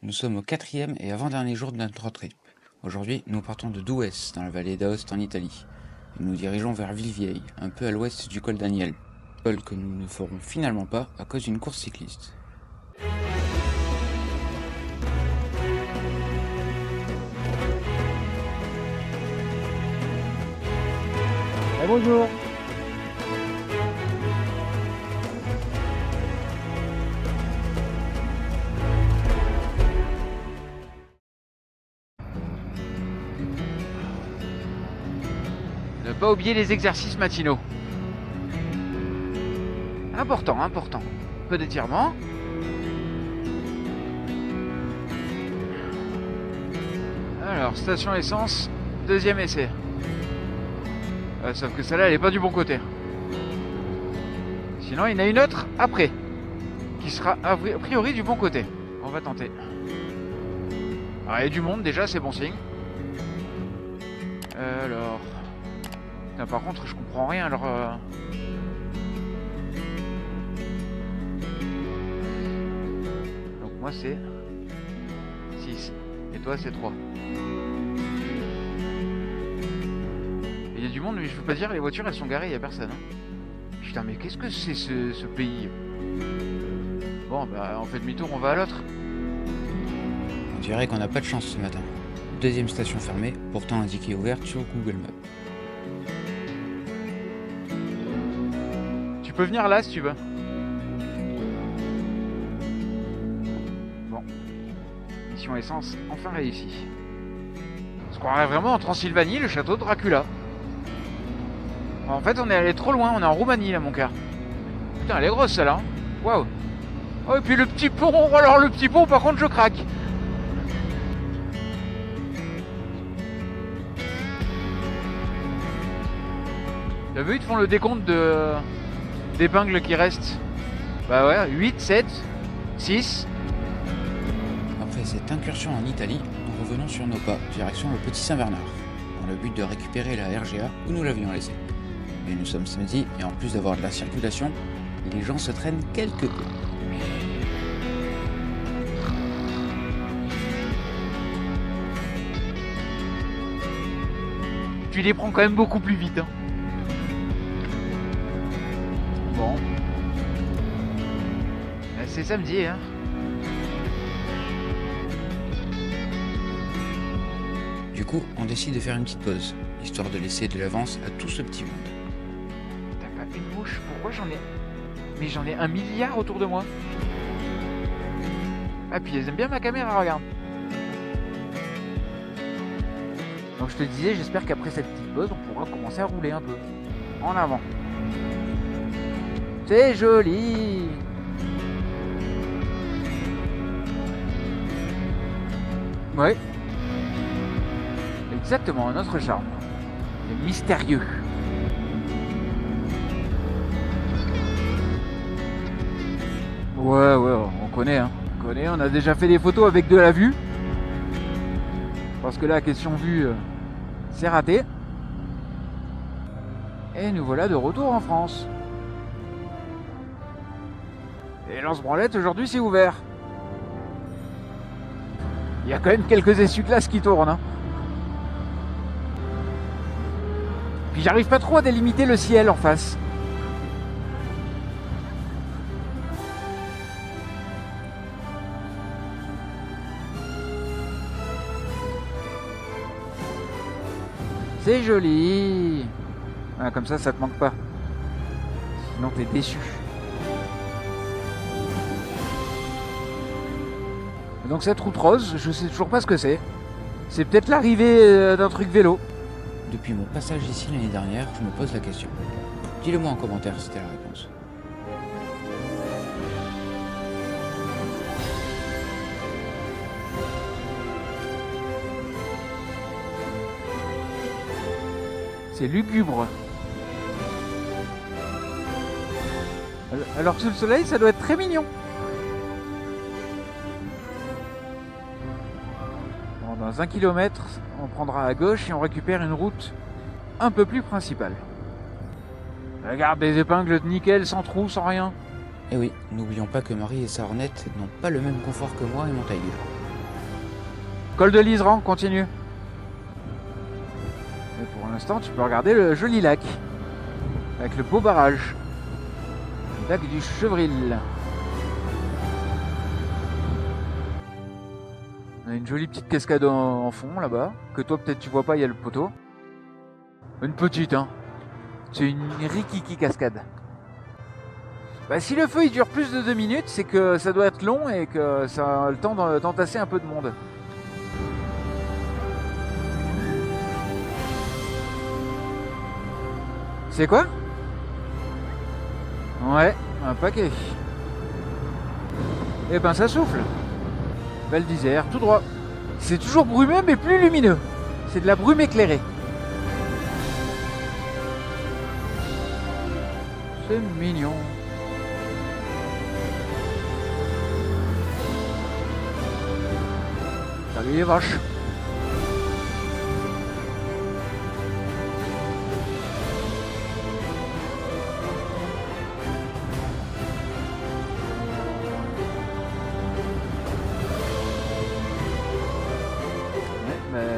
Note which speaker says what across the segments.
Speaker 1: Nous sommes au quatrième et avant-dernier jour de notre road trip. Aujourd'hui, nous partons de Douai, dans la vallée d'Aoste en Italie. Et nous dirigeons vers Villevieille, un peu à l'ouest du col d'Aniel. Col que nous ne ferons finalement pas à cause d'une course cycliste.
Speaker 2: Bonjour.
Speaker 3: Ne pas oublier les exercices matinaux. Important. Peu d'étirement. Alors, station essence, deuxième essai. Sauf que celle-là, elle est pas du bon côté. Sinon, il y en a une autre après, qui sera a priori du bon côté. On va tenter. Alors, il y a du monde déjà, c'est bon signe. Alors... Putain, par contre, je comprends rien, alors... Donc moi, c'est... 6. Et toi, c'est 3. Il y a du monde, mais je peux pas dire, les voitures, elles sont garées, il y a personne. Hein. Putain, mais qu'est-ce que c'est ce pays? Bon, bah, on fait demi-tour, on va à l'autre.
Speaker 1: On dirait qu'on n'a pas de chance ce matin. Deuxième station fermée, pourtant indiquée ouverte sur Google Maps.
Speaker 3: Tu peux venir là si tu veux. Bon. Mission essence enfin réussie. On se croirait vraiment en Transylvanie, le château de Dracula. En fait, on est allé trop loin, on est en Roumanie là, mon cœur. Putain, elle est grosse celle-là. Hein. Waouh. Oh, et puis le petit pont, alors le petit pont, par contre, je craque. T'as vu, ils te font le décompte d'épingles qui restent. Bah ouais, 8, 7, 6.
Speaker 1: Après cette incursion en Italie, nous revenons sur nos pas, direction le Petit Saint-Bernard, dans le but de récupérer la RGA où nous l'avions laissée. Mais nous sommes samedi et en plus d'avoir de la circulation, les gens se traînent quelque peu.
Speaker 3: Tu les prends quand même beaucoup plus vite. Hein. Bon. C'est samedi, hein.
Speaker 1: Du coup, on décide de faire une petite pause, histoire de laisser de l'avance à tout ce petit monde.
Speaker 3: T'as pas une mouche? Pourquoi j'en ai... Mais j'en ai 1 milliard autour de moi. Ah, puis elles aiment bien ma caméra, regarde. Donc je te disais, j'espère qu'après cette petite pause, on pourra commencer à rouler un peu. En avant. C'est joli. Ouais. Exactement, un autre charme. C'est mystérieux. Ouais, on connaît, hein. On connaît, on a déjà fait des photos avec de la vue. Parce que là, question vue, c'est raté. Et nous voilà de retour en France. Et Lance-Branlette, aujourd'hui, c'est ouvert. Il y a quand même quelques essuie-glaces qui tournent. Hein. Puis j'arrive pas trop à délimiter le ciel en face. C'est joli. Ah, comme ça te manque pas. Sinon t'es déçu. Donc cette route rose, je sais toujours pas ce que c'est. C'est peut-être l'arrivée d'un truc vélo.
Speaker 1: Depuis mon passage ici l'année dernière, je me pose la question. Dis-le moi en commentaire si t'as la réponse.
Speaker 3: C'est lugubre. Alors que sous le soleil, ça doit être très mignon. Bon, dans 1 kilomètre, on prendra à gauche et on récupère une route un peu plus principale. Regarde, des épingles de nickel, sans trou, sans rien.
Speaker 1: Et oui, n'oublions pas que Marie et sa Hornet n'ont pas le même confort que moi et mon Tiger.
Speaker 3: Col de l'Iseran, continue. Et pour l'instant, tu peux regarder le joli lac. Avec le beau barrage. Le lac du Chevril. On a une jolie petite cascade en fond là-bas. Que toi peut-être tu vois pas, il y a le poteau. Une petite, hein. C'est une rikiki cascade. Bah, si le feu il dure plus de 2 minutes, c'est que ça doit être long et que ça a le temps d'entasser un peu de monde. C'est quoi? Ouais, un paquet. Et ben ça souffle. Val d'Isère, tout droit. C'est toujours brumeux mais plus lumineux. C'est de la brume éclairée. C'est mignon. Salut les vaches.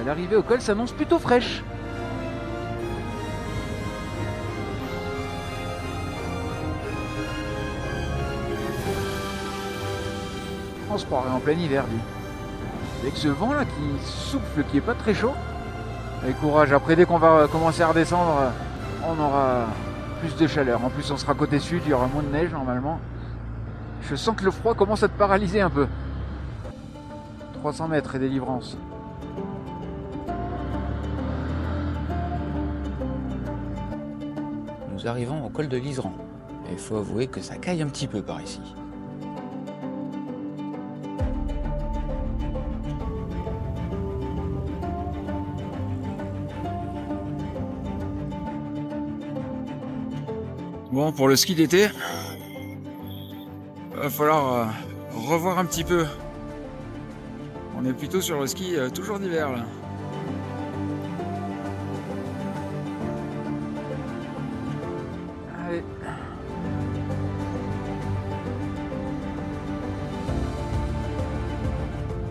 Speaker 3: L'arrivée au col s'annonce plutôt fraîche. On se croirait en plein hiver, lui. Avec ce vent là qui souffle, qui est pas très chaud. Avec courage, après dès qu'on va commencer à redescendre, on aura plus de chaleur. En plus on sera côté sud, il y aura moins de neige normalement. Je sens que le froid commence à te paralyser un peu. 300 mètres et délivrance.
Speaker 1: Nous arrivons au col de l'Iseran. Et il faut avouer que ça caille un petit peu par ici.
Speaker 4: Bon, pour le ski d'été, va falloir revoir un petit peu. On est plutôt sur le ski toujours d'hiver là.
Speaker 3: Allez.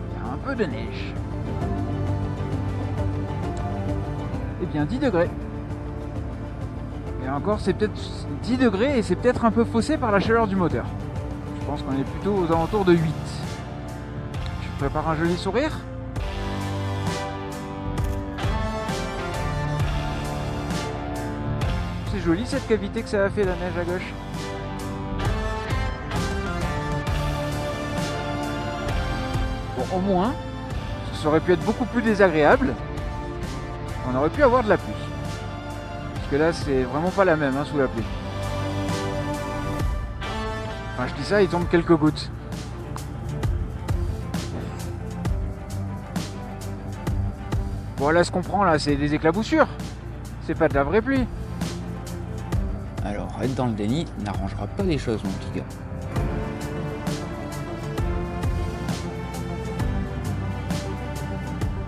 Speaker 3: Il y a un peu de neige. Eh bien 10 degrés. Et encore c'est peut-être 10 degrés et c'est peut-être un peu faussé par la chaleur du moteur. Je pense qu'on est plutôt aux alentours de 8. Tu prépares un joli sourire? C'est joli cette cavité que ça a fait la neige à gauche. Bon, au moins, ça aurait pu être beaucoup plus désagréable. On aurait pu avoir de la pluie. Parce que là, c'est vraiment pas la même hein, sous la pluie. Enfin, je dis ça, il tombe quelques gouttes. Bon, là, ce qu'on prend, là, c'est des éclaboussures. C'est pas de la vraie pluie.
Speaker 1: Alors, être dans le déni n'arrangera pas les choses, mon petit gars.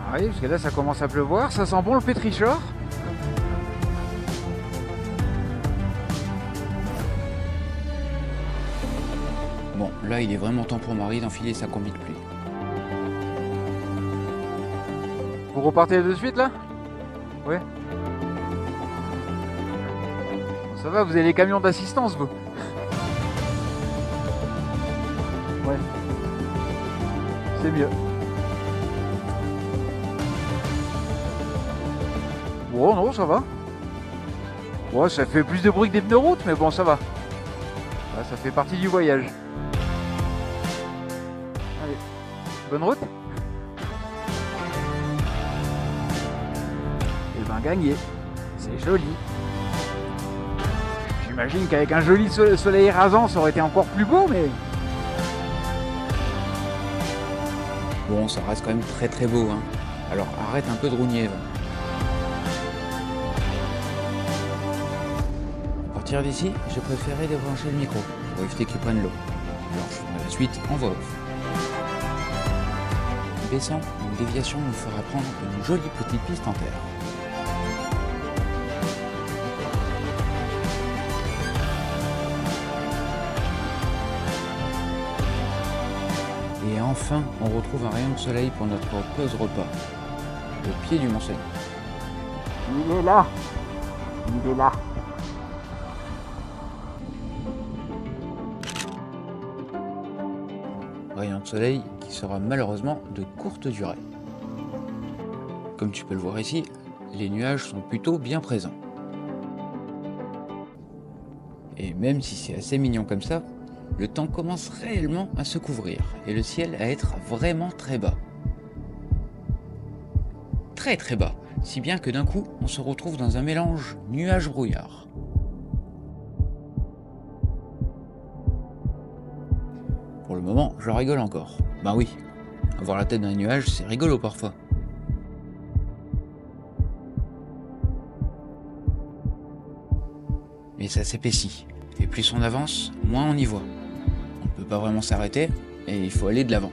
Speaker 3: Ah oui, parce que là, ça commence à pleuvoir. Ça sent bon le pétrichor.
Speaker 1: Bon, là, il est vraiment temps pour Marie d'enfiler sa combi de pluie.
Speaker 3: Vous repartez de suite, là? Ouais. Bon, ça va, vous avez les camions d'assistance, vous. Ouais. C'est mieux. Bon, non, ça va. Ouais, ça fait plus de bruit que des pneus route, mais bon, ça va. Ouais, ça fait partie du voyage. Allez, bonne route. Et ben, gagné. C'est joli. J'imagine qu'avec un joli soleil rasant, ça aurait été encore plus beau, mais...
Speaker 1: Bon, ça reste quand même très très beau, hein. Alors arrête un peu de rougner, Eva. À partir d'ici, j'ai préféré débrancher le micro pour éviter qu'il prenne l'eau. Alors je ferai la suite en voix off. Baissant, une déviation nous fera prendre une jolie petite piste en terre. Et en enfin, on retrouve un rayon de soleil pour notre pause repas, au pied du Mont-Cenis.
Speaker 2: Il est là. Il est là.
Speaker 1: Rayon de soleil qui sera malheureusement de courte durée. Comme tu peux le voir ici, les nuages sont plutôt bien présents. Et même si c'est assez mignon comme ça, le temps commence réellement à se couvrir et le ciel à être vraiment très bas. Très très bas, si bien que d'un coup, on se retrouve dans un mélange nuage-brouillard. Pour le moment, je rigole encore. Ben oui, avoir la tête dans les nuages, c'est rigolo parfois. Mais ça s'épaissit, et plus on avance, moins on y voit. On ne peut pas vraiment s'arrêter, et il faut aller de l'avant.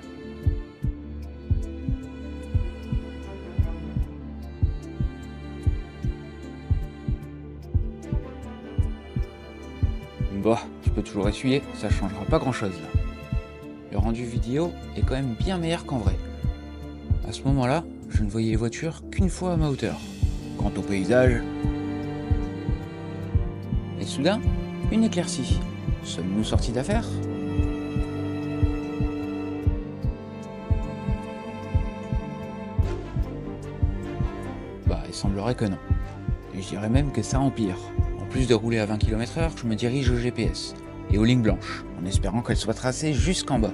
Speaker 1: Bon, tu peux toujours essuyer, ça changera pas grand chose là. Le rendu vidéo est quand même bien meilleur qu'en vrai. À ce moment-là, je ne voyais les voitures qu'une fois à ma hauteur. Quant au paysage... Et soudain, une éclaircie. Sommes-nous sortis d'affaire ? Bah, il semblerait que non. Et je dirais même que ça empire. En plus de rouler à 20 km/h, je me dirige au GPS et aux lignes blanches, en espérant qu'elles soient tracées jusqu'en bas.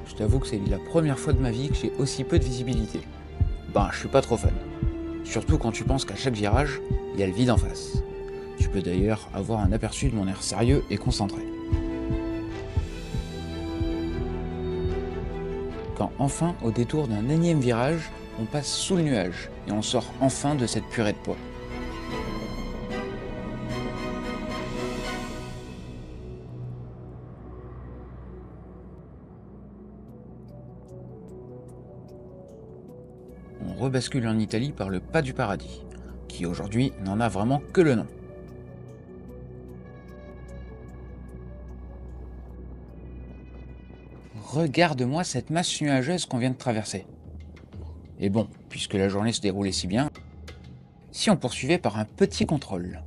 Speaker 1: Je t'avoue que c'est la première fois de ma vie que j'ai aussi peu de visibilité. Ben, je suis pas trop fan. Surtout quand tu penses qu'à chaque virage, il y a le vide en face. Tu peux d'ailleurs avoir un aperçu de mon air sérieux et concentré. Quand enfin, au détour d'un énième virage, on passe sous le nuage et on sort enfin de cette purée de poids. On rebascule en Italie par le pas du paradis, qui aujourd'hui n'en a vraiment que le nom. Regarde-moi cette masse nuageuse qu'on vient de traverser. Et bon, puisque la journée se déroulait si bien, si on poursuivait par un petit contrôle.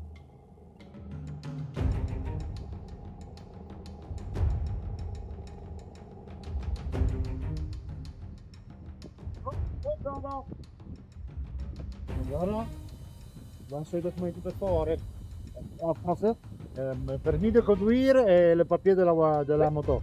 Speaker 2: Voilà. Dans ce document per favore. En français. Permis de conduire et le papier de la moto.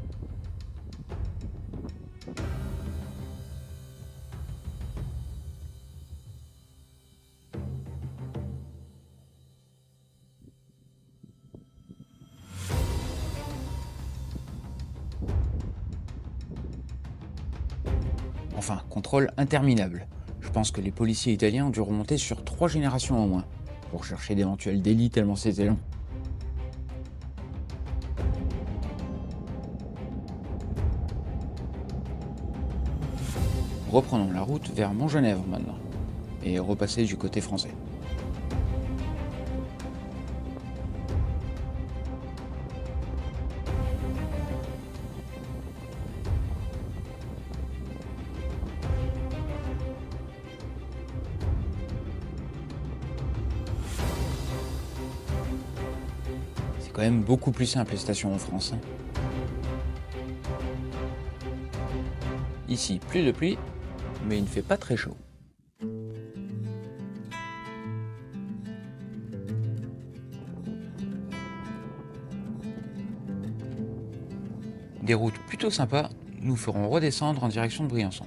Speaker 1: Enfin, contrôle interminable. Je pense que les policiers italiens ont dû remonter sur 3 générations au moins, pour chercher d'éventuels délits tellement c'était long. Reprenons la route vers Montgenèvre maintenant, et repasser du côté français. C'est quand même beaucoup plus simple les stations en France. Ici, plus de pluie, mais il ne fait pas très chaud. Des routes plutôt sympas nous feront redescendre en direction de Briançon.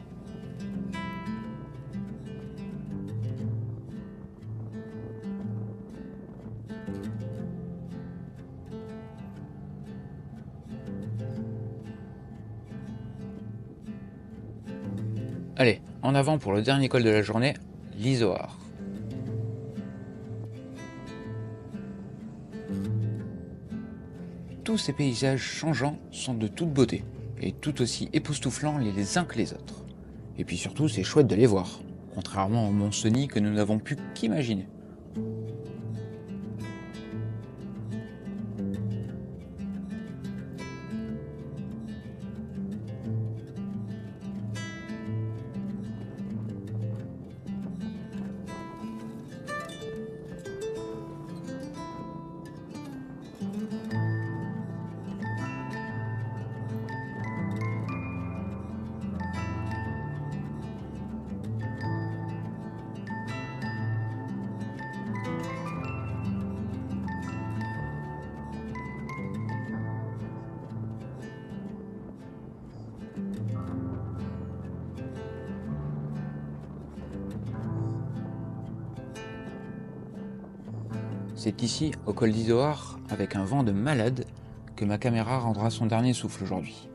Speaker 1: Allez, en avant pour le dernier col de la journée, l'Izoard. Tous ces paysages changeants sont de toute beauté, et tout aussi époustouflants les uns que les autres. Et puis surtout, c'est chouette de les voir, contrairement au Mont-Cenis que nous n'avons pu qu'imaginer. C'est ici, au col d'Izoard, avec un vent de malade, que ma caméra rendra son dernier souffle aujourd'hui.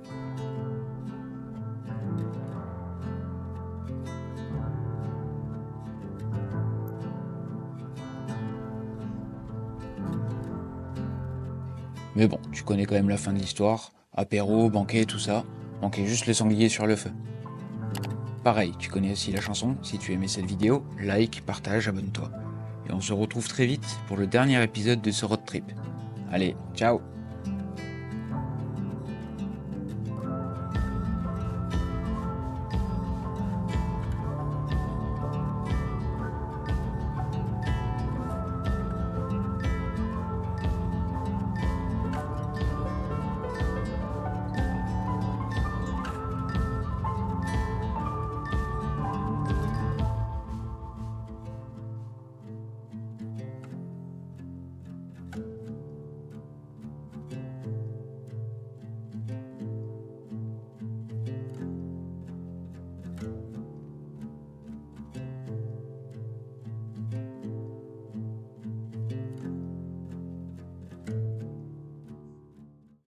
Speaker 1: Mais bon, tu connais quand même la fin de l'histoire, apéro, banquet, tout ça, manquait juste le sanglier sur le feu. Pareil, tu connais aussi la chanson, si tu aimais cette vidéo, like, partage, abonne-toi. Et on se retrouve très vite pour le dernier épisode de ce road trip. Allez, ciao!